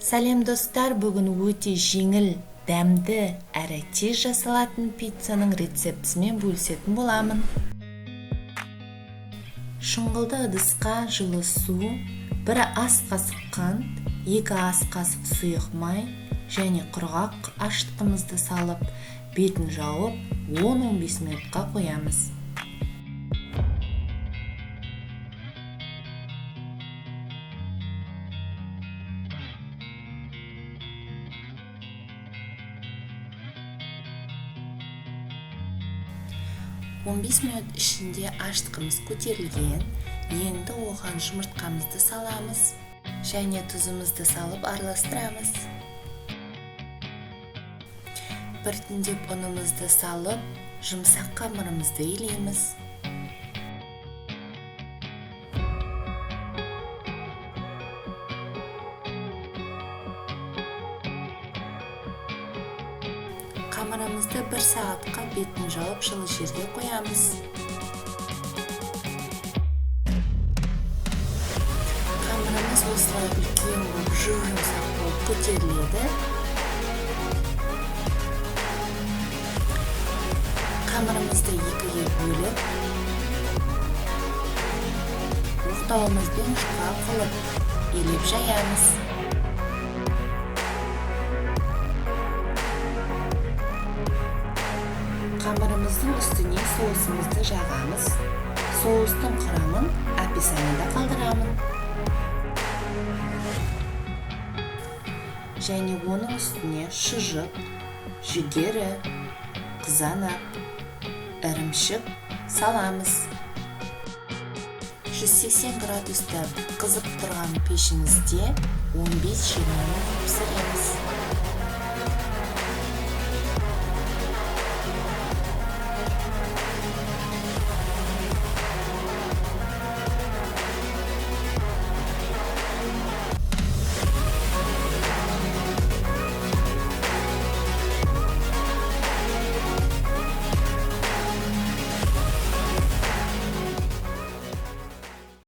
Сәлем достар, бүгін өте жеңіл, дәмді әрі тез жасалатын пиццаның рецептісімен бөлісетін боламын. Шұңғылды ыдысқа жылы су, 1 ас қасық қант, 2 ас қасық сұйық май және құрғақ ашытқымызды салып, бетін жауып, 10-15 минутқа қоямыз. Он 15 минут ішінде ашытқымыз көтерілген, енді оған жұмыртқамызды саламыз және тұзымызды салып араластырамыз. Біртіндеп ұнымызды салып, жұмсақ қамырымызды илейміз. Қамырымызды 1 сағатқа бетін жауып жылы жерге қоямыз. Қамырымыз осылай үлкен болып, жұмсақ болып көтеріледі. Қамырымызды 2-ге бөліп, оқтауымызбен жұқа қылып, елеп жаямыз. Қамырымыздың үстіне соусымызды жағамыз. Соустың құрамын описаниеда қалдырамын. Және оның үстіне шұжық, жүгері, қызанақ, ірімшік саламыз. 180 градуста қызып тұрған пешімізде 15-20 минут пісіреміз.